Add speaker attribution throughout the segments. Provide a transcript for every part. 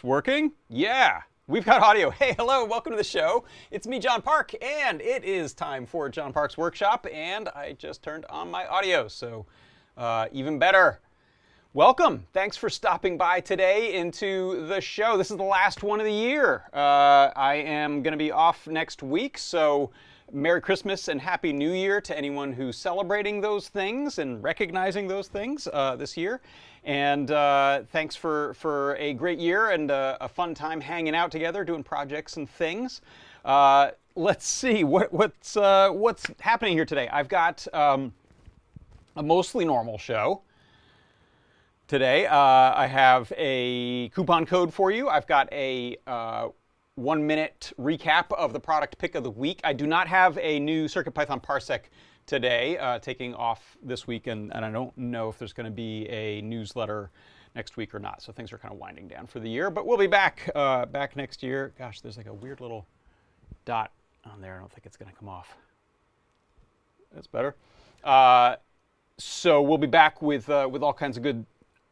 Speaker 1: Working? Yeah, we've got audio. Hey, hello, welcome to the show. It's me, John Park, and it is time for John Park's Workshop, and I just turned on my audio, so even better. Welcome. Thanks for stopping by today into the show. This is the last one of the year. I am going to be off next week, so Merry Christmas and Happy New Year to anyone who's celebrating those things and recognizing those things this year. And thanks for a great year and a fun time hanging out together, doing projects and things. Let's see what's happening here today. I've got a mostly normal show today. I have a coupon code for you. I've got a 1-minute recap of the product pick of the week. I do not have a new CircuitPython Parsec today, taking off this week, and I don't know if there's going to be a newsletter next week or not. So things are kind of winding down for the year, but we'll be back next year. Gosh, there's like a weird little dot on there. I don't think it's going to come off. That's better. So we'll be back with all kinds of good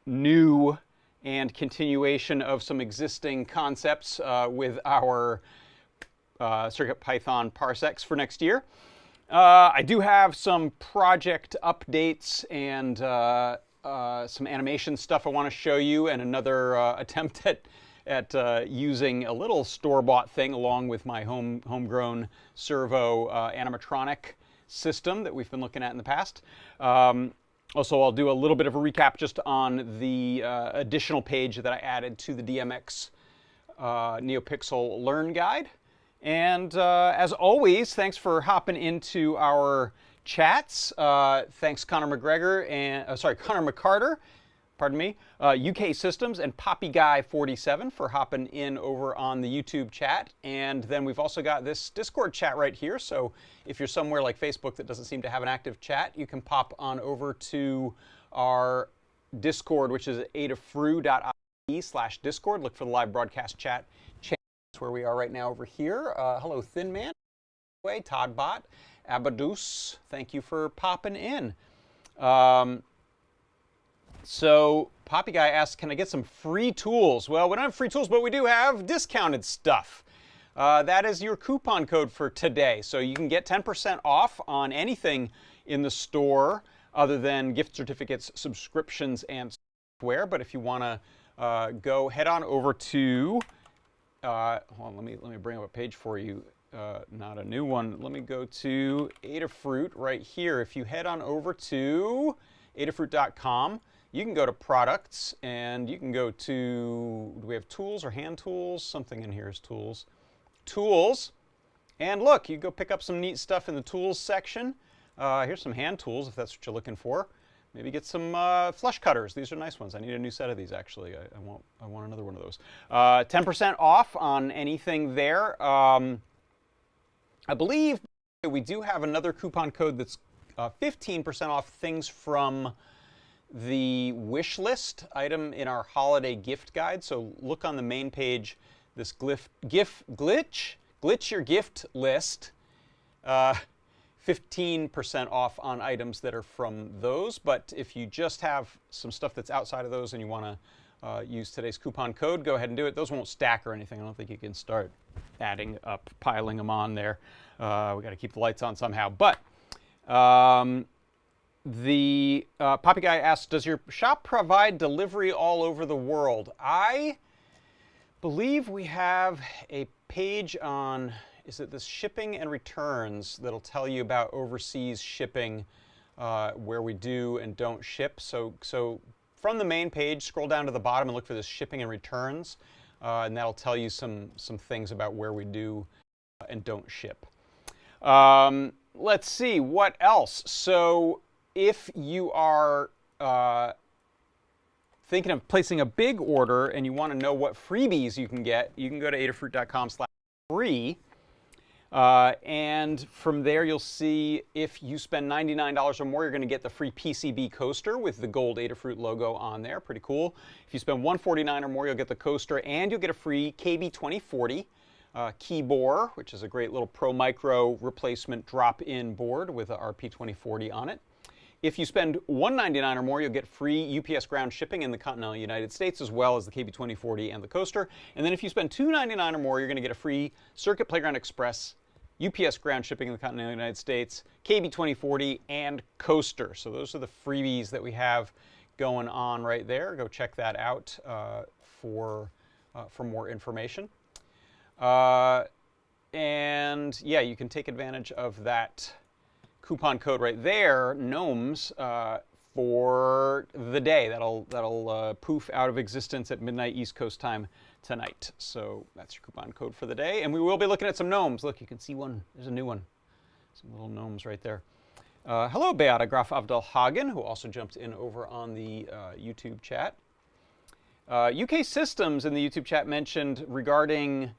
Speaker 1: new and continuation of some existing concepts with our CircuitPython Parsecs for next year. I do have some project updates and some animation stuff I want to show you, and another attempt at using a little store-bought thing along with my homegrown servo animatronic system that we've been looking at in the past. Also, I'll do a little bit of a recap just on the additional page that I added to the DMX NeoPixel Learn Guide. And as always, thanks for hopping into our chats. Thanks Connor McCarter, pardon me, UK Systems, and PoppyGuy47 for hopping in over on the YouTube chat. And then we've also got this Discord chat right here. So if you're somewhere like Facebook that doesn't seem to have an active chat, you can pop on over to our Discord, which is adafruit.ie/Discord. Look for the live broadcast chat channel. That's where we are right now over here. Hello, Thin Man, Todd Bot, Abadus. Thank you for popping in. So Poppy Guy asks, can I get some free tools? Well, we don't have free tools, but we do have discounted stuff. That is your coupon code for today. So you can get 10% off on anything in the store other than gift certificates, subscriptions, and software. But if you want to go head on over to, hold on, let me bring up a page for you. Not a new one. Let me go to Adafruit right here. If you head on over to adafruit.com, you can go to products and you can go to, do we have tools or hand tools? Something in here is tools. Tools. And look, you go pick up some neat stuff in the tools section. Here's some hand tools if that's what you're looking for. Maybe get some flush cutters. These are nice ones. I need a new set of these, actually. I want another one of those. 10% off on anything there. I believe we do have another coupon code that's 15% off things from the wish list item in our holiday gift guide. So look on the main page, this glitch your gift list. 15% off on items that are from those. But if you just have some stuff that's outside of those and you want to use today's coupon code, go ahead and do it. Those won't stack or anything. I don't think you can start adding up, piling them on there. We got to keep the lights on somehow. But the Poppy Guy asks, does your shop provide delivery all over the world? I believe we have a page on, is it this shipping and returns that'll tell you about overseas shipping, where we do and don't ship. So from the main page, scroll down to the bottom and look for this shipping and returns, and that'll tell you some things about where we do and don't ship. Let's see, what else? So if you are thinking of placing a big order and you want to know what freebies you can get, you can go to adafruit.com/free. And from there, you'll see if you spend $99 or more, you're going to get the free PCB coaster with the gold Adafruit logo on there. Pretty cool. If you spend $149 or more, you'll get the coaster, and you'll get a free KB2040 keyboard, which is a great little Pro Micro replacement drop-in board with a RP2040 on it. If you spend $199 or more, you'll get free UPS ground shipping in the continental United States, as well as the KB2040 and the coaster. And then if you spend $299 or more, you're going to get a free Circuit Playground Express UPS ground shipping in the continental United States, KB2040, and coaster. So those are the freebies that we have going on right there. Go check that out for more information. And yeah, you can take advantage of that coupon code right there, Gnomes, for the day. That'll poof out of existence at midnight East Coast time tonight. So that's your coupon code for the day. And we will be looking at some gnomes. Look, you can see one. There's a new one. Some little gnomes right there. Hello, Beata Graf Abdelhagen, who also jumped in over on the YouTube chat. UK Systems in the YouTube chat mentioned regarding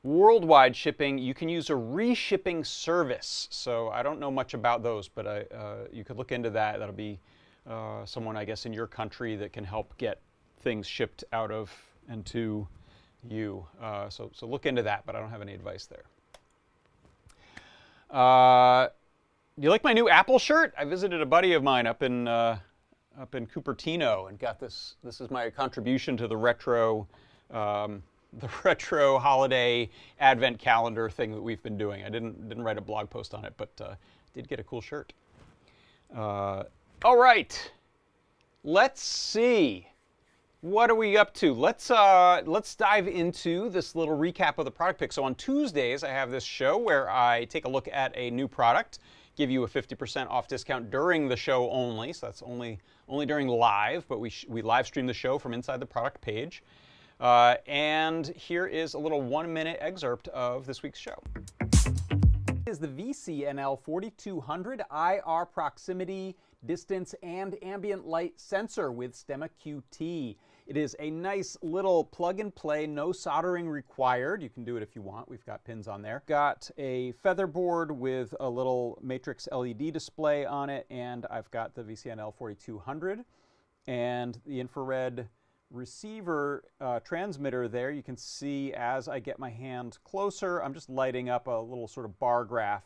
Speaker 1: worldwide shipping, you can use a reshipping service. So I don't know much about those, but you could look into that. That'll be someone, I guess, in your country that can help get things shipped out of and to you. So look into that, but I don't have any advice there. You like my new Apple shirt? I visited a buddy of mine up in Cupertino and got this. This is my contribution to the retro holiday advent calendar thing that we've been doing. I didn't write a blog post on it, but did get a cool shirt. All right, let's see. What are we up to? Let's dive into this little recap of the product pick. So on Tuesdays, I have this show where I take a look at a new product, give you a 50% off discount during the show only. So that's only during live, but we live stream the show from inside the product page. And here is a little 1-minute excerpt of this week's show. Is the VCNL 4200 IR proximity, distance, and ambient light sensor with Stemma QT. It is a nice little plug-and-play, no soldering required. You can do it if you want. We've got pins on there. Got a featherboard with a little matrix LED display on it, and I've got the VCNL 4200 and the infrared receiver transmitter there. You can see as I get my hand closer, I'm just lighting up a little sort of bar graph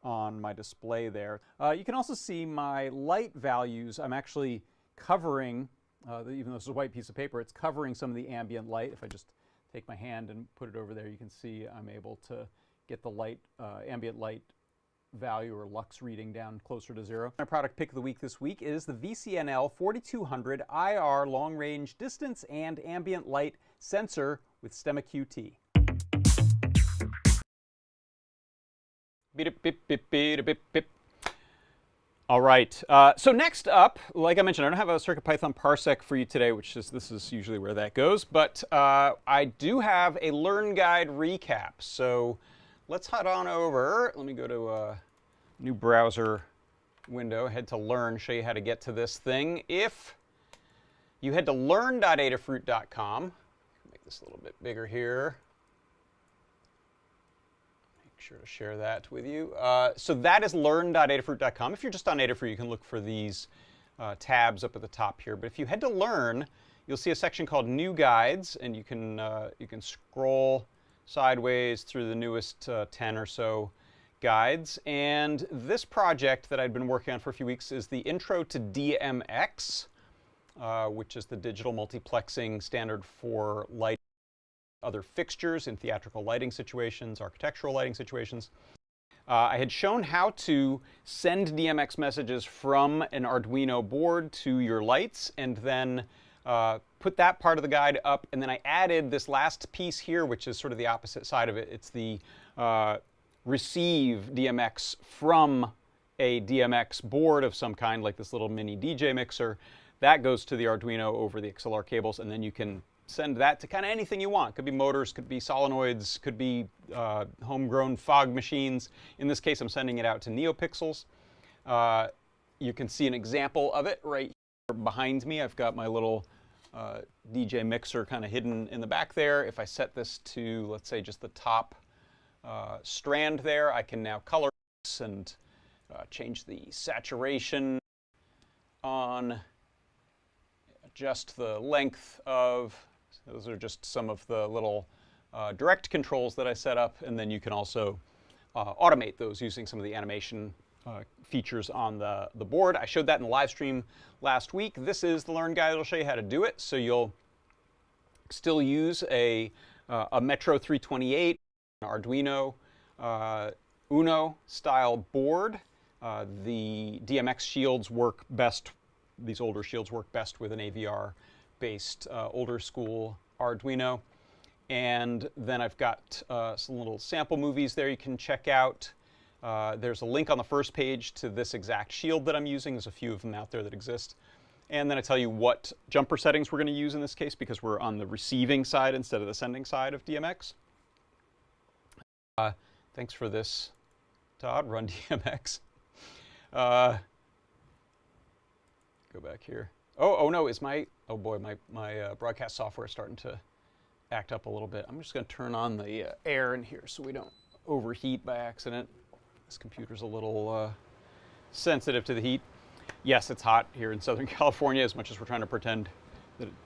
Speaker 1: on my display there. You can also see my light values. I'm actually covering, even though this is a white piece of paper, it's covering some of the ambient light. If I just take my hand and put it over there, you can see I'm able to get the light, ambient light value or lux reading down closer to 0. My product pick of the week this week is the VCNL 4200 IR long range distance and ambient light sensor with Stemma QT. Beep, beep, beep, beep, beep, beep. All right, so next up, like I mentioned, I don't have a CircuitPython Parsec for you today, this is usually where that goes, but I do have a Learn Guide recap. So let's head on over. Let me go to new browser window, head to Learn, show you how to get to this thing. If you head to learn.adafruit.com, make this a little bit bigger here. Make sure to share that with you. So that is learn.adafruit.com. If you're just on Adafruit, you can look for these tabs up at the top here. But if you head to Learn, you'll see a section called New Guides, and you can scroll sideways through the newest 10 or so guides. And this project that I'd been working on for a few weeks is the Intro to DMX, which is the digital multiplexing standard for lighting other fixtures in theatrical lighting situations, architectural lighting situations. I had shown how to send DMX messages from an Arduino board to your lights, and then put that part of the guide up, and then I added this last piece here, which is sort of the opposite side of it. It's the receive DMX from a DMX board of some kind, like this little mini DJ mixer. That goes to the Arduino over the XLR cables, and then you can send that to kind of anything you want. Could be motors, could be solenoids, could be homegrown fog machines. In this case, I'm sending it out to NeoPixels. You can see an example of it right here behind me. I've got my little DJ mixer kind of hidden in the back there. If I set this to, let's say, just the top strand there, I can now color this and change the saturation on, adjust the length of, those are just some of the little direct controls that I set up, and then you can also automate those using some of the animation features on the board. I showed that in the live stream last week. This is the Learn guide that'll show you how to do it. So you'll still use a Metro 328, an Arduino Uno style board. The DMX shields work best, these older shields work best with an AVR based older school Arduino. And then I've got some little sample movies there you can check out. There's a link on the first page to this exact shield that I'm using. There's a few of them out there that exist. And then I tell you what jumper settings we're going to use in this case, because we're on the receiving side instead of the sending side of DMX. Thanks for this, Todd. Run DMX. Go back here. Oh no, is my, oh boy, my broadcast software is starting to act up a little bit. I'm just going to turn on the air in here so we don't overheat by accident. This computer's a little sensitive to the heat. Yes, it's hot here in Southern California, as much as we're trying to pretend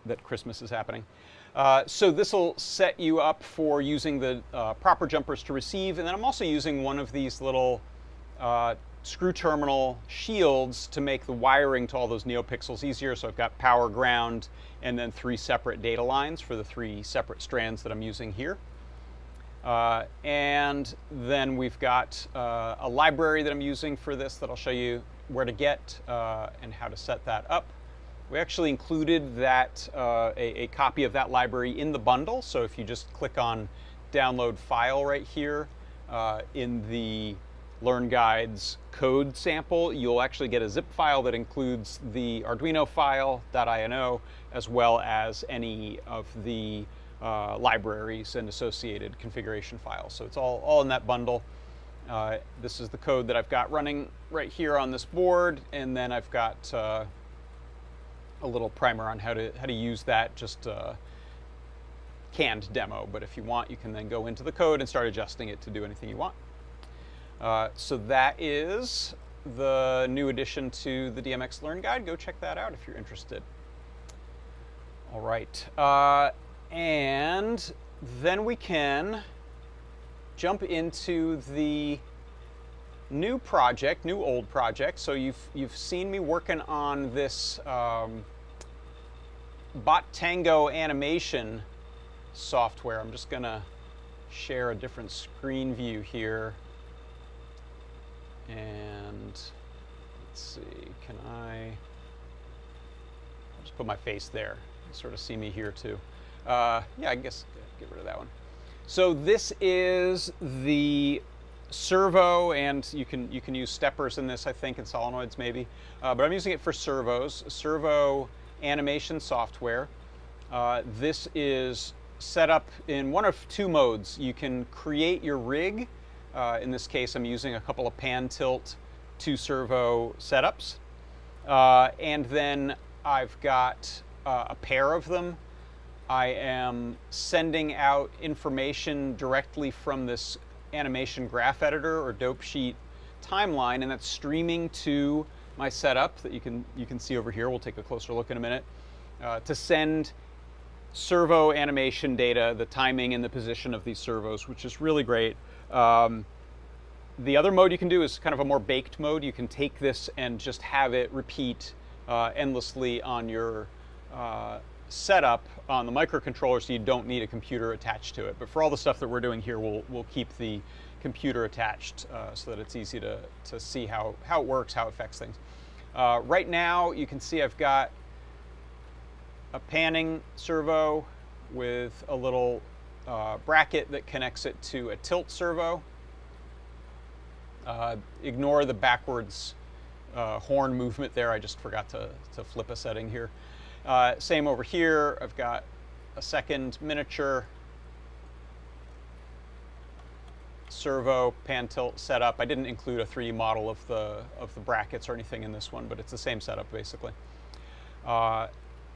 Speaker 1: that Christmas is happening. So this will set you up for using the proper jumpers to receive, and then I'm also using one of these little screw terminal shields to make the wiring to all those NeoPixels easier. So I've got power, ground, and then 3 separate data lines for the 3 separate strands that I'm using here. And then we've got a library that I'm using for this that I'll show you where to get and how to set that up. We actually included that a copy of that library in the bundle. So if you just click on download file right here in the Learn Guides code sample, you'll actually get a zip file that includes the Arduino file .ini as well as any of the libraries and associated configuration files. So it's all in that bundle. This is the code that I've got running right here on this board, and then I've got a little primer on how to use that, just a canned demo. But if you want, you can then go into the code and start adjusting it to do anything you want. So that is the new addition to the DMX Learn Guide. Go check that out if you're interested. All right. And then we can jump into the new project, new old project. So you've seen me working on this Bot Tango animation software. I'm just gonna share a different screen view here. And let's see, I'll just put my face there. You can sort of see me here too. Yeah, I guess get rid of that one. So this is the servo, and you can use steppers in this, I think, and solenoids maybe. But I'm using it for servos, servo animation software. This is set up in one of 2 modes. You can create your rig In this case, I'm using a couple of pan tilt 2-servo setups. And then I've got a pair of them. I am sending out information directly from this animation graph editor or dope sheet timeline, and that's streaming to my setup that you can see over here. We'll take a closer look in a minute to send servo animation data, the timing and the position of these servos, which is really great. The other mode you can do is kind of a more baked mode. You can take this and just have it repeat endlessly on your setup on the microcontroller, so you don't need a computer attached to it. But for all the stuff that we're doing here, we'll keep the computer attached so that it's easy to see how it works, how it affects things. Right now, you can see I've got a panning servo with a little bracket that connects it to a tilt servo. Ignore the backwards horn movement there. I just forgot to flip a setting here. Same over here. I've got a second miniature servo pan tilt setup. I didn't include a 3D model of the brackets or anything in this one, but it's the same setup basically.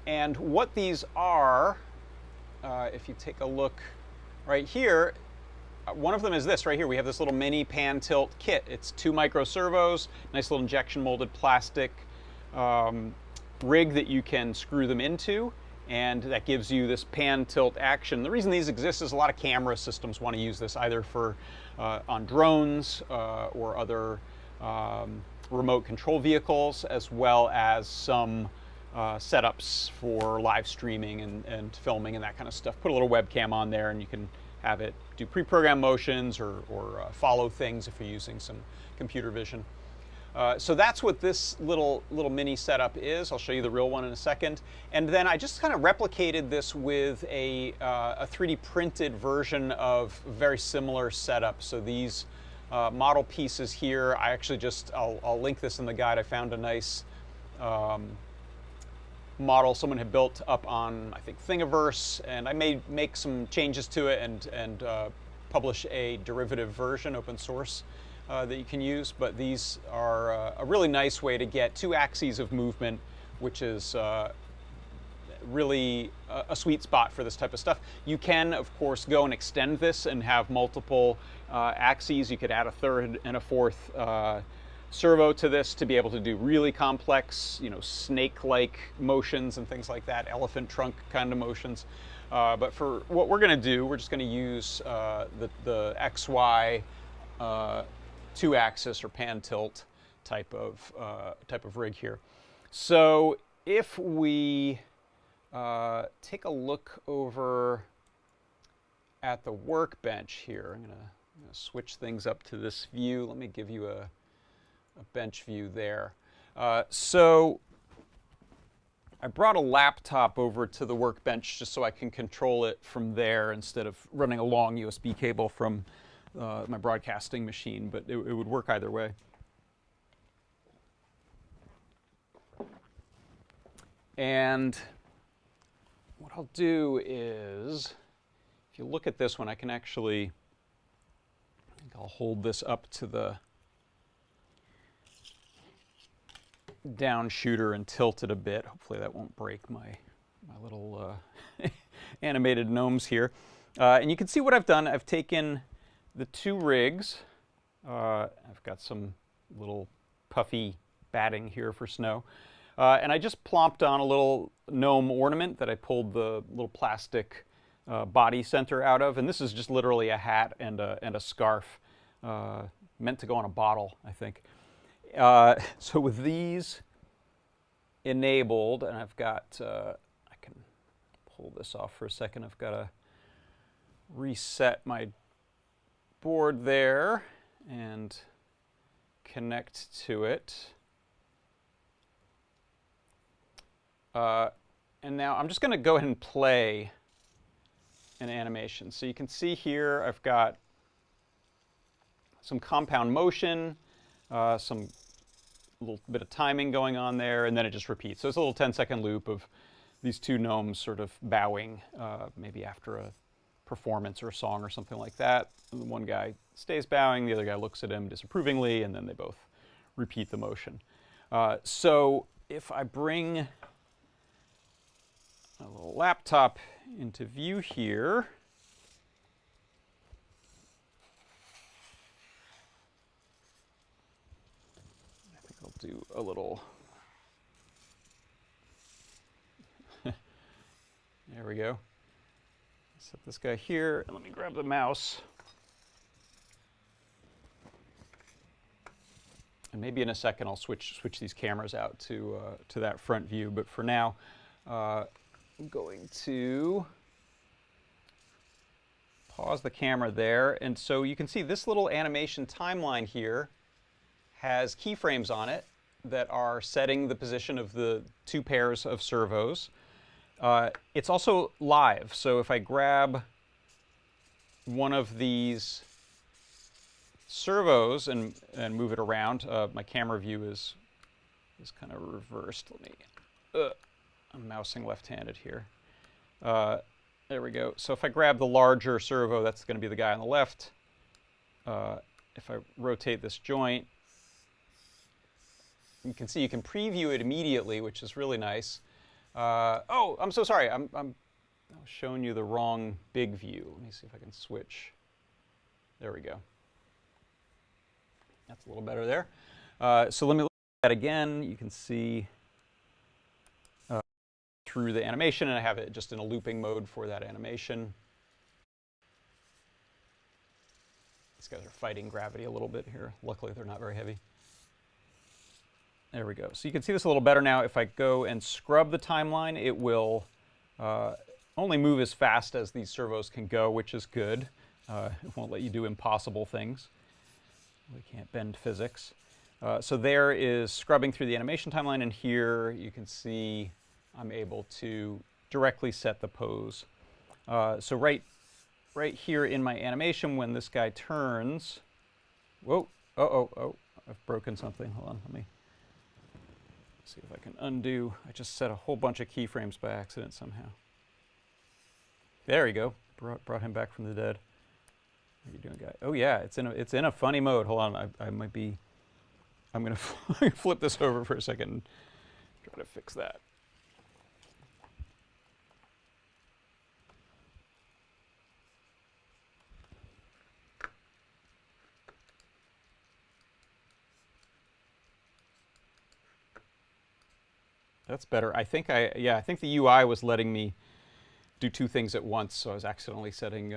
Speaker 1: And what these are, if you take a look right here, one of them is this right here. We have this little mini pan tilt kit. It's 2 micro servos, nice little injection molded plastic rig that you can screw them into, and that gives you this pan tilt action. The reason these exist is a lot of camera systems want to use this either for on drones or other remote control vehicles, as well as some setups for live streaming and filming and that kind of stuff. Put a little webcam on there and you can have it do pre-programmed motions or follow things if you're using some computer vision. So that's what this little mini setup is. I'll show you the real one in a second. And then I just kind of replicated this with a 3D printed version of a very similar setup. So these model pieces here, I actually I'll link this in the guide. I found a nice model someone had built up on, I think, Thingiverse, and I may make some changes to it and publish a derivative version, open source, that you can use. But these are a really nice way to get 2 axes of movement, which is really a sweet spot for this type of stuff. You can, of course, go and extend this and have multiple axes. You could add a third and a fourth servo to this to be able to do really complex, snake-like motions and things like that, elephant trunk kind of motions. But for what we're going to do, we're just going to use the XY 2-axis or pan tilt type of rig here. So if we take a look over at the workbench here, I'm going to switch things up to this view. Let me give you a bench view there. So I brought a laptop over to the workbench just so I can control it from there instead of running a long USB cable from my broadcasting machine, but it would work either way. And what I'll do is, if you look at this one, I think I'll hold this up to the down shooter and tilt it a bit. Hopefully that won't break my little animated gnomes here. And you can see what I've done. I've taken the 2 rigs. I've got some little puffy batting here for snow. And I just plopped on a little gnome ornament that I pulled the little plastic body center out of. And this is just literally a hat and a scarf meant to go on a bottle, I think. So with these enabled, and I've got, I can pull this off for a second. I've got to reset my board there and connect to it. And now I'm just going to go ahead and play an animation. So you can see here I've got some compound motion, some little bit of timing going on there, and then it just repeats. So it's a little 10-second loop of these 2 gnomes sort of bowing, maybe after a performance or a song or something like that. And the one guy stays bowing, the other guy looks at him disapprovingly, and then they both repeat the motion. So if I bring a little laptop into view here, I think I'll do a little. There we go. Set this guy here, and let me grab the mouse. And maybe in a second I'll switch these cameras out to that front view. But for now, I'm going to pause the camera there. And so you can see this little animation timeline here has keyframes on it that are setting the position of the two pairs of servos. It's also live, so if I grab one of these servos and move it around, my camera view is kind of reversed. Let me, I'm mousing left-handed here. There we go. So if I grab the larger servo, that's going to be the guy on the left. If I rotate this joint, you can see you can preview it immediately, which is really nice. Oh, I'm so sorry. I was showing you the wrong big view. Let me see if I can switch. There we go. That's a little better there. So let me look at that again. You can see through the animation, and I have it just in a looping mode for that animation. These guys are fighting gravity a little bit here. Luckily, they're not very heavy. There we go. So you can see this a little better now. If I go and scrub the timeline, it will only move as fast as these servos can go, which is good. It won't let you do impossible things. We can't bend physics. So there is scrubbing through the animation timeline, and here you can see I'm able to directly set the pose. So right here in my animation, when this guy turns, whoa, oh, I've broken something. Hold on, let me see if I can undo. I just set a whole bunch of keyframes by accident somehow. There you go. Brought him back from the dead. How are you doing, guy? Oh yeah, it's in a funny mode. Hold on, I'm gonna flip this over for a second and try to fix that. That's better. I think the UI was letting me do two things at once, so I was accidentally setting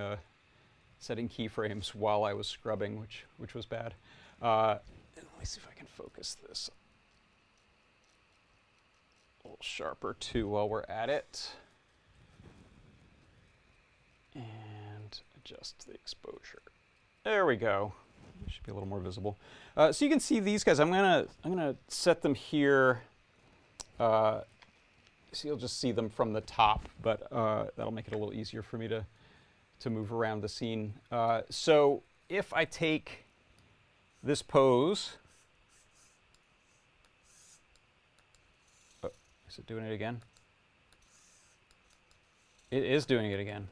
Speaker 1: keyframes while I was scrubbing, which was bad. Let me see if I can focus this a little sharper too while we're at it, and adjust the exposure. There we go. It should be a little more visible. So you can see these guys. I'm gonna set them here. So you'll just see them from the top, but that'll make it a little easier for me to move around the scene. So if I take this pose, oh, is it doing it again? It is doing it again.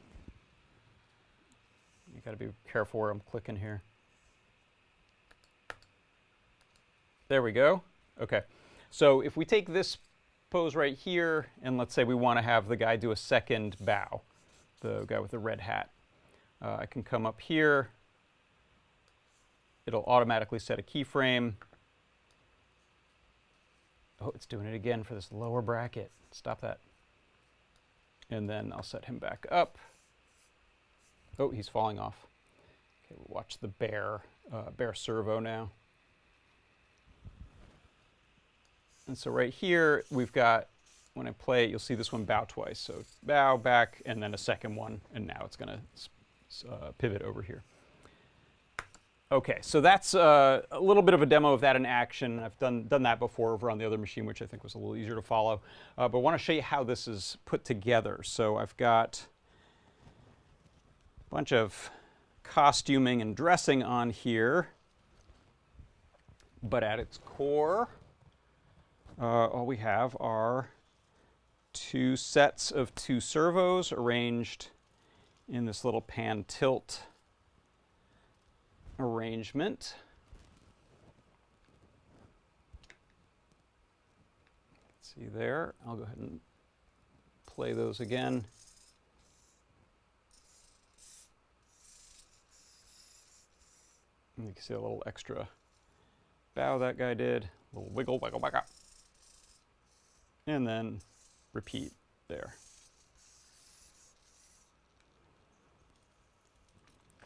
Speaker 1: You got to be careful where I'm clicking here. There we go. Okay. So if we take this pose right here, and let's say we want to have the guy do a second bow, the guy with the red hat. I can come up here. It'll automatically set a keyframe. Oh, it's doing it again for this lower bracket. Stop that. And then I'll set him back up. Oh, he's falling off. Okay, we'll watch the bear servo now. And so right here, we've got, when I play it, you'll see this one bow twice. So bow, back, and then a second one, and now it's going to pivot over here. Okay, so that's a little bit of a demo of that in action. I've done that before over on the other machine, which I think was a little easier to follow. But I want to show you how this is put together. So I've got a bunch of costuming and dressing on here. But at its core, all we have are two sets of two servos arranged in this little pan tilt arrangement. See there, I'll go ahead and play those again. And you can see a little extra bow that guy did, a little wiggle, wiggle, wiggle. And then repeat there.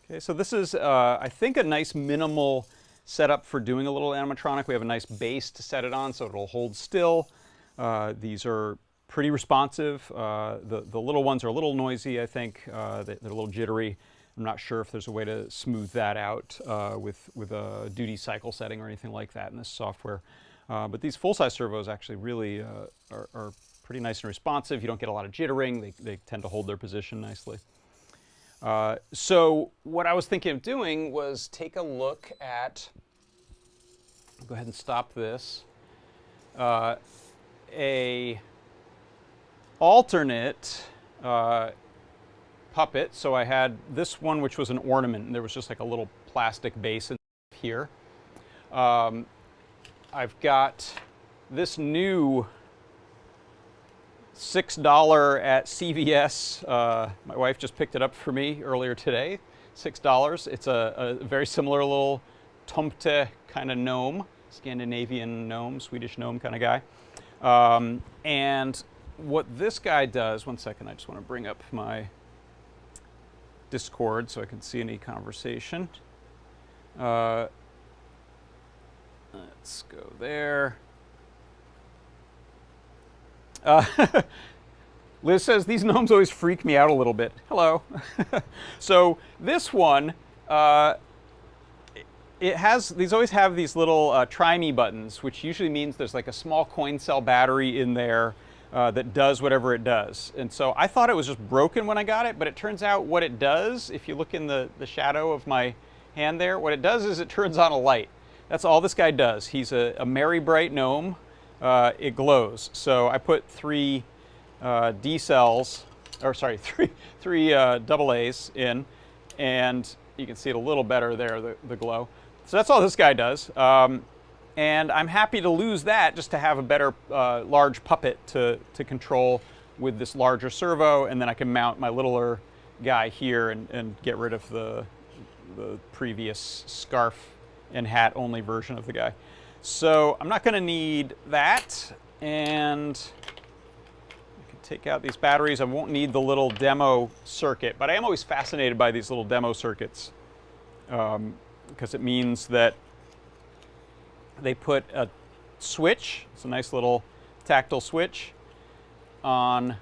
Speaker 1: Okay, so this is, I think, a nice minimal setup for doing a little animatronic. We have a nice base to set it on so it'll hold still. These are pretty responsive. The little ones are a little noisy, I think. They're a little jittery. I'm not sure if there's a way to smooth that out with a duty cycle setting or anything like that in this software. But these full-size servos actually really are pretty nice and responsive. You don't get a lot of jittering. They tend to hold their position nicely. So what I was thinking of doing was take a look at, go ahead and stop this, a alternate puppet. So I had this one, which was an ornament, and there was just like a little plastic base in here. I've got this new $6 at CVS. My wife just picked it up for me earlier today. $6. It's a very similar little tomte kind of gnome, Scandinavian gnome, Swedish gnome kind of guy. And what this guy does, one second, I just want to bring up my Discord so I can see any conversation. Let's go there. Liz says, these gnomes always freak me out a little bit. Hello. So this one, these always have these little try me buttons, which usually means there's like a small coin cell battery in there that does whatever it does. And so I thought it was just broken when I got it, but it turns out what it does, if you look in the shadow of my hand there, what it does is it turns on a light. That's all this guy does. He's a merry bright gnome. It glows. So I put three D cells, or sorry, three double A's in, and you can see it a little better there, the glow. So that's all this guy does. And I'm happy to lose that just to have a better large puppet to control with this larger servo, and then I can mount my littler guy here and get rid of the previous scarf and hat only version of the guy. So I'm not going to need that, and I can take out these batteries. I won't need the little demo circuit, but I am always fascinated by these little demo circuits because it means that they put a switch, it's a nice little tactile switch, on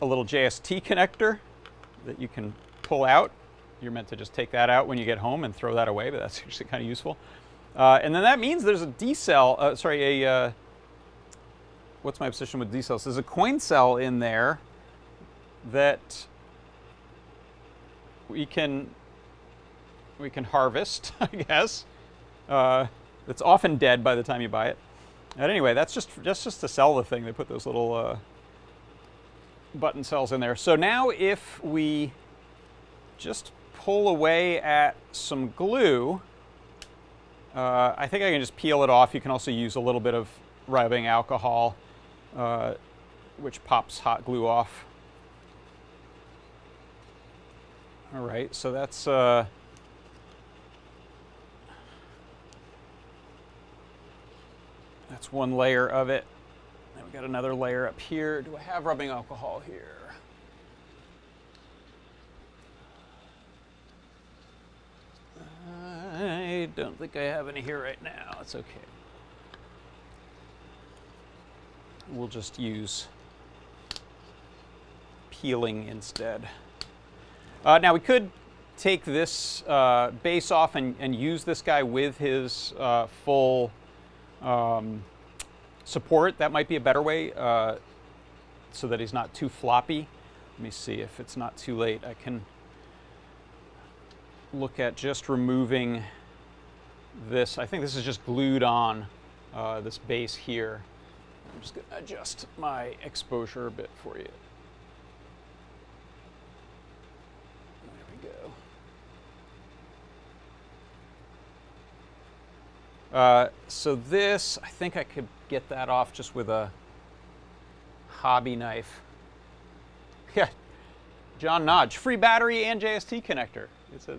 Speaker 1: a little JST connector that you can pull out. You're meant to just take that out when you get home and throw that away, but that's actually kind of useful. And then that means there's a D cell, what's my obsession with D cells? There's a coin cell in there that we can harvest, I guess. It's often dead by the time you buy it. But anyway, that's just to sell the thing. They put those little button cells in there. So now if we just pull away at some glue, I think I can just peel it off. You can also use a little bit of rubbing alcohol, which pops hot glue off. All right, so that's one layer of it. Then we got another layer up here. Do I have rubbing alcohol here? I don't think I have any here right now. It's okay. We'll just use peeling instead. Now we could take this base off and use this guy with his full support. That might be a better way so that he's not too floppy. Let me see if it's not too late. I can look at just removing this. I think this is just glued on this base here. I'm just going to adjust my exposure a bit for you. So this, I think I could get that off just with a hobby knife. Yeah, John Nodge, free battery and JST connector. It's a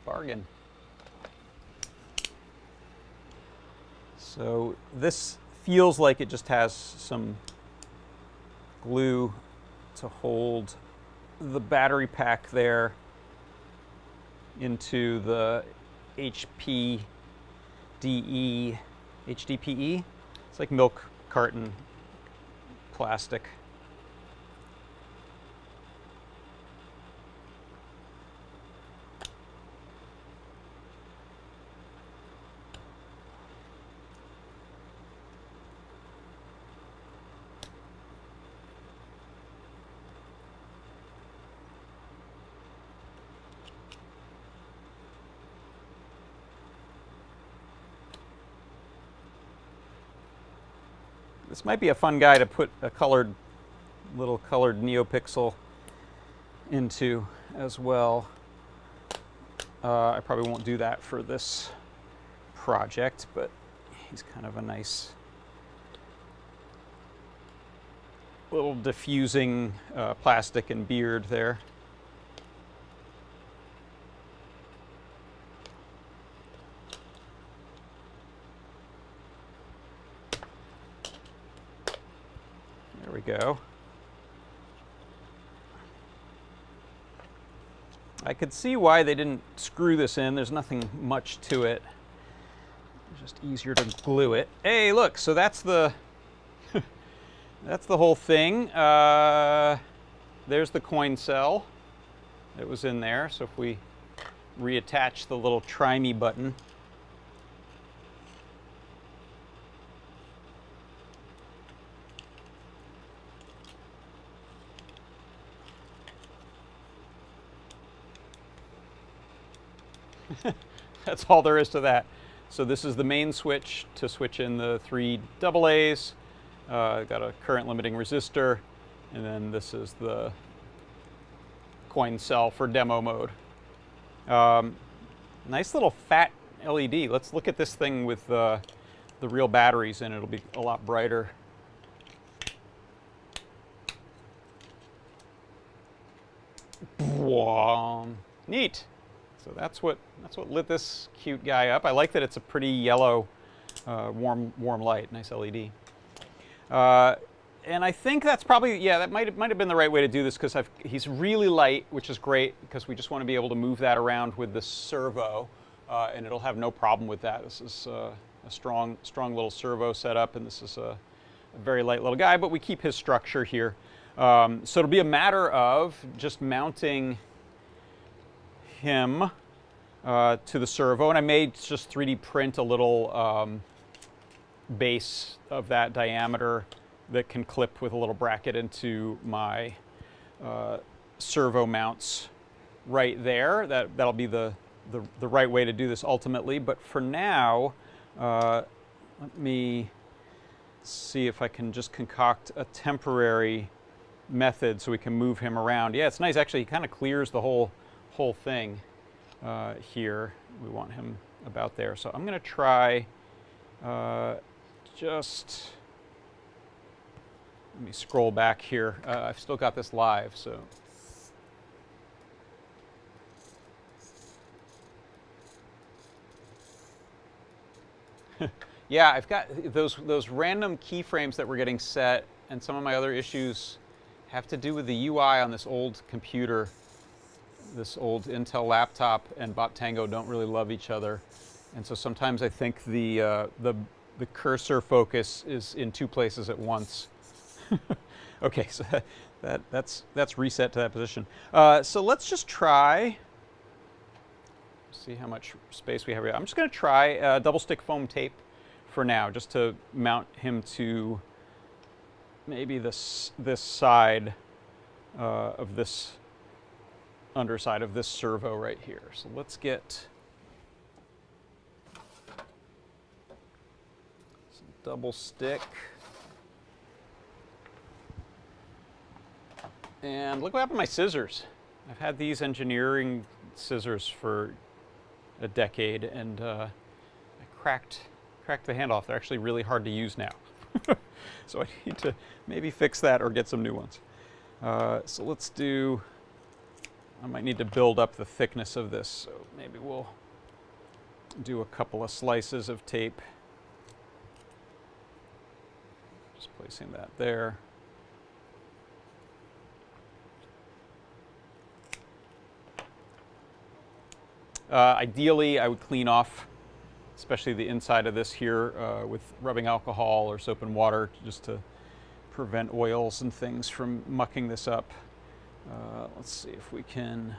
Speaker 1: bargain. So this feels like it just has some glue to hold the battery pack there into the HDPE. It's like milk carton plastic. This might be a fun guy to put a little colored NeoPixel into as well. I probably won't do that for this project, but he's kind of a nice little diffusing plastic and beard there. There we go. I could see why they didn't screw this in. There's nothing much to it. It's just easier to glue it. Hey, look, so that's the that's the whole thing. There's the coin cell that was in there. So if we reattach the little try me button, that's all there is to that. So this is the main switch to switch in the 3 AA's. Got a current limiting resistor, and then this is the coin cell for demo mode. Nice little fat LED. Let's look at this thing with the real batteries in. It'll be a lot brighter. Neat. So that's what lit this cute guy up. I like that it's a pretty yellow, warm light. Nice LED. And I think that's probably, yeah, that might have been the right way to do this, because he's really light, which is great because we just want to be able to move that around with the servo, and it'll have no problem with that. This is a strong little servo setup, and this is a very light little guy, but we keep his structure here. So it'll be a matter of just mounting him to the servo, and I may just 3D print a little base of that diameter that can clip with a little bracket into my servo mounts right there. That'll be the right way to do this ultimately, but for now, let me see if I can just concoct a temporary method so we can move him around. Yeah, it's nice actually. He kind of clears the whole thing here. We want him about there. So I'm going to try just, let me scroll back here. I've still got this live, so. Yeah, I've got those random keyframes that were getting set, and some of my other issues have to do with the UI on this old computer. This old Intel laptop and Bot Tango don't really love each other, and so sometimes I think the cursor focus is in 2 places at once. Okay, so that's reset to that position. So let's just try. See how much space we have here. I'm just going to try double stick foam tape for now, just to mount him to maybe this side of this underside of this servo right here. So let's get some double stick. And look what happened to my scissors. I've had these engineering scissors for a decade, and I cracked cracked the handle off. They're actually really hard to use now. So I need to maybe fix that or get some new ones. So let's do, I might need to build up the thickness of this, so maybe we'll do a couple of slices of tape. Just placing that there. Ideally, I would clean off, especially the inside of this here, with rubbing alcohol or soap and water, just to prevent oils and things from mucking this up. Let's see if we can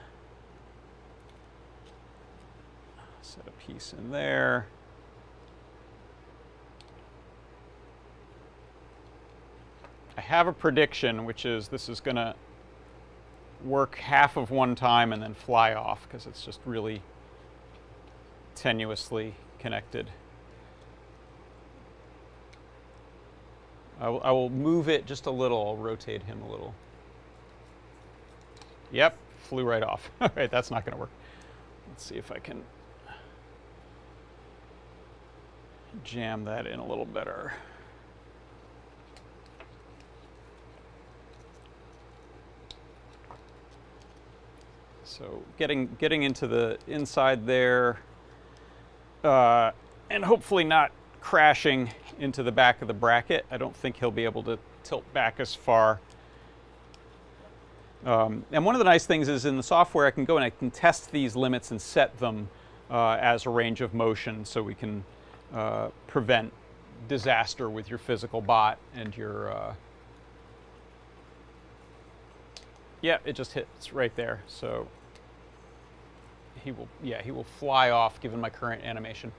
Speaker 1: set a piece in there. I have a prediction, which is this is going to work half of one time and then fly off because it's just really tenuously connected. I will move it just a little. I'll rotate him a little. Yep, flew right off. All right, that's not going to work. Let's see if I can jam that in a little better. So getting into the inside there, and hopefully not crashing into the back of the bracket. I don't think he'll be able to tilt back as far. And one of the nice things is in the software I can go and I can test these limits and set them as a range of motion, so we can prevent disaster with your physical bot and your yeah, it just hits right there. So he will fly off given my current animation.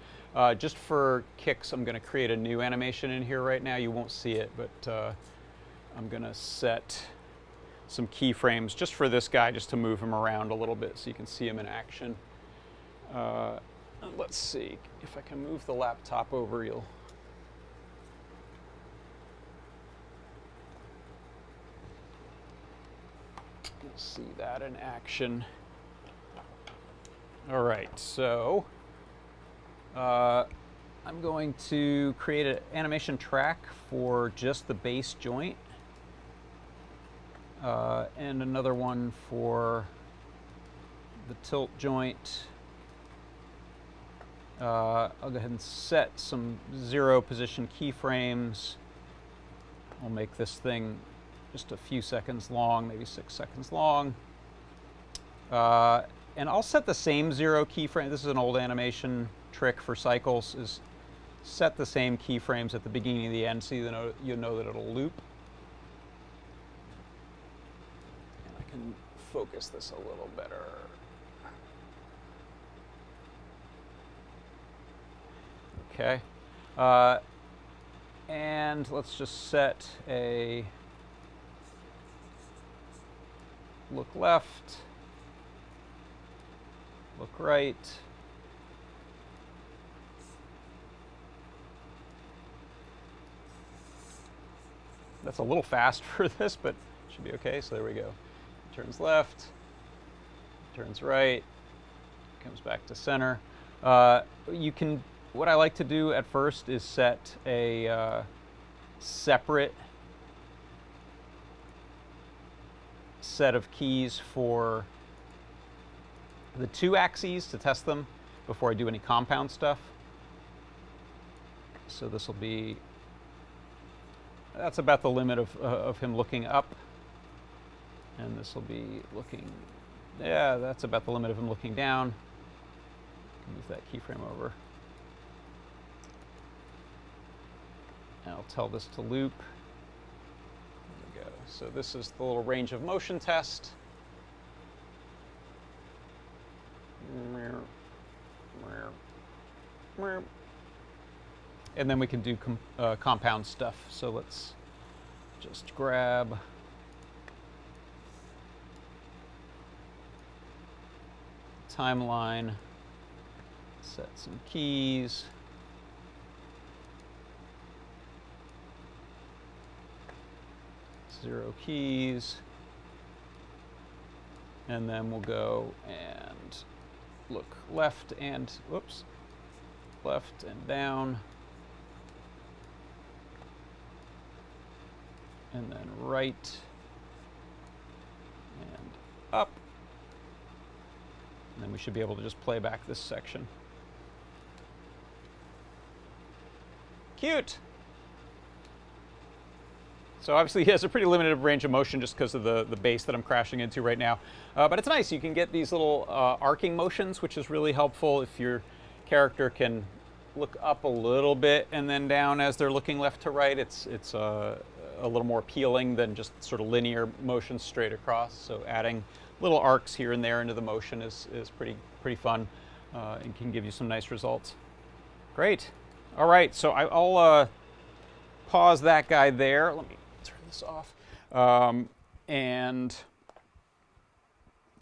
Speaker 1: Just for kicks, I'm going to create a new animation in here right now. You won't see it, but I'm going to set some keyframes just for this guy, just to move him around a little bit so you can see him in action. Let's see if I can move the laptop over. You'll see that in action. All right, so I'm going to create an animation track for just the base joint, and another one for the tilt joint. I'll go ahead and set some 0 position keyframes. I'll make this thing just a few seconds long, maybe 6 seconds long. And I'll set the same 0 keyframe. This is an old animation trick for cycles, is set the same keyframes at the beginning and the end so you know that it'll loop. And I can focus this a little better. Okay. And let's just set a look left, look right. That's a little fast for this, but it should be okay. So there we go. Turns left, turns right, comes back to center. What I like to do at first is set a separate set of keys for the 2 axes to test them before I do any compound stuff. So this will be, that's about the limit of him looking up. And this will be looking, yeah, that's about the limit of him looking down. Move that keyframe over. And I'll tell this to loop. There we go. So this is the little range of motion test. And then we can do compound stuff. So let's just grab timeline, set some keys. Zero keys, and then we'll go and look left and, whoops, left and down, and then right and up. And then we should be able to just play back this section. Cute! So obviously he has a pretty limited range of motion just because of the base that I'm crashing into right now. But it's nice. You can get these little arcing motions, which is really helpful if your character can look up a little bit and then down as they're looking left to right. It's a little more appealing than just sort of linear motion straight across. So adding little arcs here and there into the motion is pretty fun and can give you some nice results. Great. All right, so I'll pause that guy there. Let me turn this off. And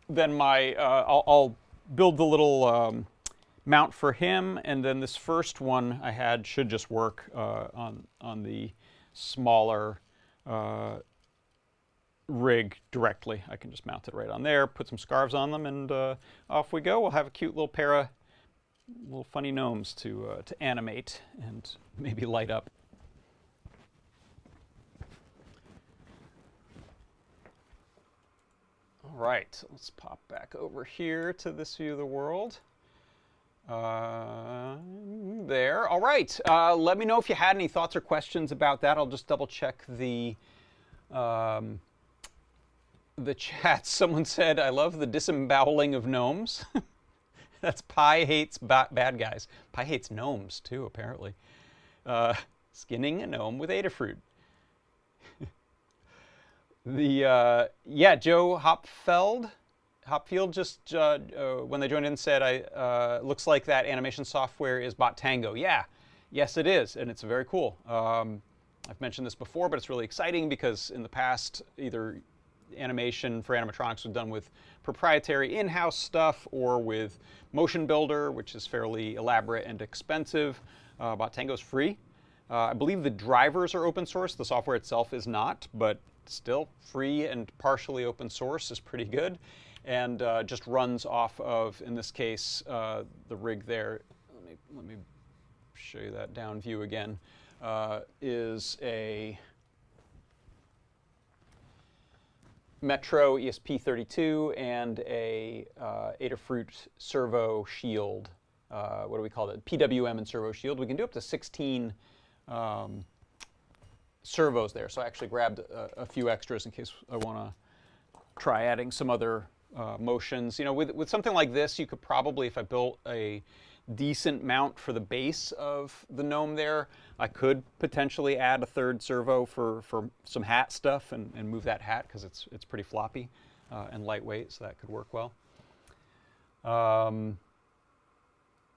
Speaker 1: then I'll build the little mount for him, and then this first one I had should just work on the smaller rig directly. I can just mount it right on there, put some scarves on them, and off we go. We'll have a cute little pair of little funny gnomes to animate and maybe light up. All right, let's pop back over here to this view of the world. There. All right. Let me know if you had any thoughts or questions about that. I'll just double check the chat. Someone said, "I love the disemboweling of gnomes." That's Pi hates bad guys. Pi hates gnomes too, apparently. Skinning a gnome with Adafruit. Yeah, Joe Hopfield just when they joined in said, looks like that animation software is Bottango. Yeah, yes it is, and it's very cool. I've mentioned this before, but it's really exciting because in the past, either animation for animatronics was done with proprietary in-house stuff or with Motion Builder, which is fairly elaborate and expensive. Bottango is free. I believe the drivers are open source. The software itself is not, but still free and partially open source is pretty good. And just runs off of, in this case, the rig there. Let me show you that down view again. Is a Metro ESP32 and a Adafruit servo shield. What do we call it? PWM and servo shield. We can do up to 16 servos there. So I actually grabbed a few extras in case I want to try adding some other motions. You know, with something like this, you could probably, if I built a decent mount for the base of the gnome there, I could potentially add a third servo for some hat stuff and move that hat because it's pretty floppy and lightweight, so that could work well.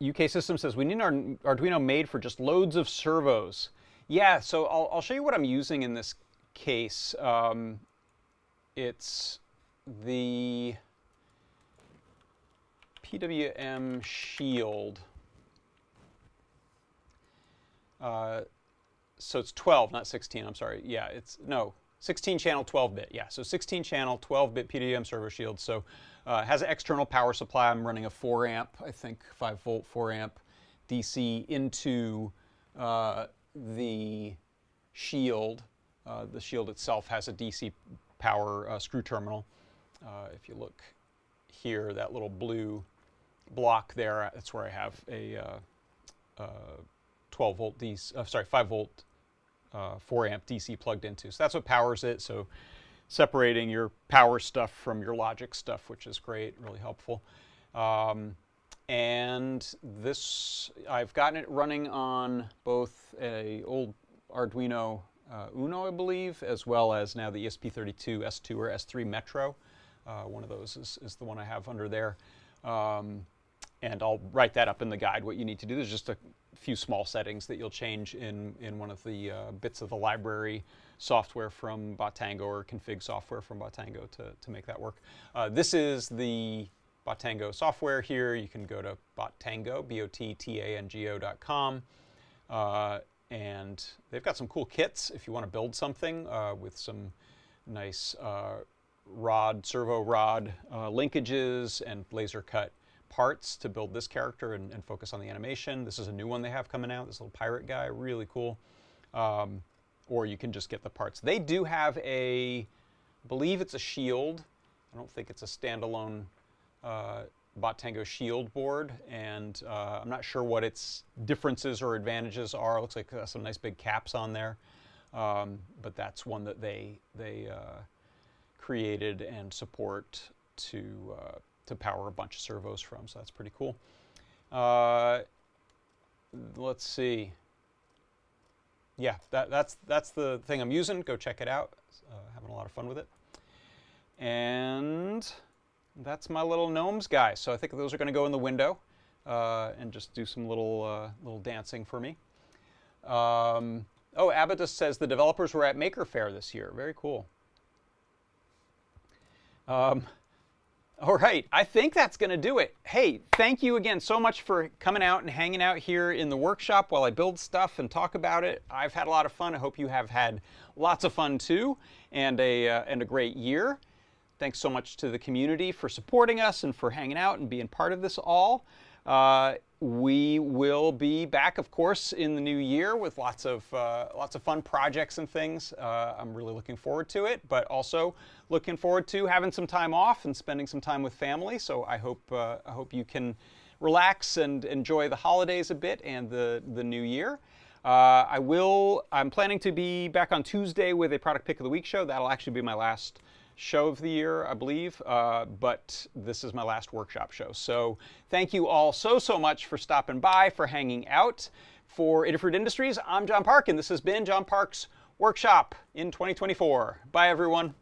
Speaker 1: UK System says, we need our Arduino made for just loads of servos. Yeah, so I'll show you what I'm using in this case. It's the PWM shield. So it's 12, not 16, I'm sorry. Yeah, it's, no, 16 channel, 12-bit. Yeah, so 16 channel, 12-bit PWM servo shield. So it has an external power supply. I'm running a 4 amp, I think 5 volt, 4 amp DC into the shield. The shield itself has a DC power screw terminal. If you look here, that little blue block there, that's where I have a 12 volt DC, sorry, 5 volt 4 amp DC plugged into. So that's what powers it. So separating your power stuff from your logic stuff, which is great, really helpful. And this, I've gotten it running on both a old Arduino Uno, I believe, as well as now the ESP32 S2 or S3 Metro. One of those is the one I have under there. And I'll write that up in the guide, what you need to do. There's just a few small settings that you'll change in one of the bits of the library software from Bottango or config software from Bottango to make that work. This is the Bottango software here. You can go to Bottango, BOTTANGO.com. And they've got some cool kits if you want to build something with some nice servo rod linkages and laser cut parts to build this character and focus on the animation. This is a new one they have coming out, this little pirate guy, really cool. or you can just get the parts. They do have I believe it's a shield. I don't think it's a standalone Bot-Tango shield board, and I'm not sure what its differences or advantages are. It looks like some nice big caps on there, but that's one that they created and support to power a bunch of servos from, so that's pretty cool. Let's see. Yeah, that's the thing I'm using. Go check it out. Having a lot of fun with it. And that's my little Gnomes guy. So I think those are going to go in the window and just do some little dancing for me. Oh, Abaddus says the developers were at Maker Faire this year. Very cool. All right, I think that's going to do it. Hey, thank you again so much for coming out and hanging out here in the workshop while I build stuff and talk about it. I've had a lot of fun. I hope you have had lots of fun too, and a great year. Thanks so much to the community for supporting us and for hanging out and being part of this all. We will be back, of course, in the new year with lots of fun projects and things. I'm really looking forward to it, but also looking forward to having some time off and spending some time with family. So I hope you can relax and enjoy the holidays a bit and the new year. I'm planning to be back on Tuesday with a Product Pick of the Week show. That'll actually be my last show of the year, I believe, but this is my last workshop show. So thank you all so much for stopping by, for hanging out. For Adafruit Industries, I'm John Park, and this has been John Park's Workshop in 2024. Bye, everyone.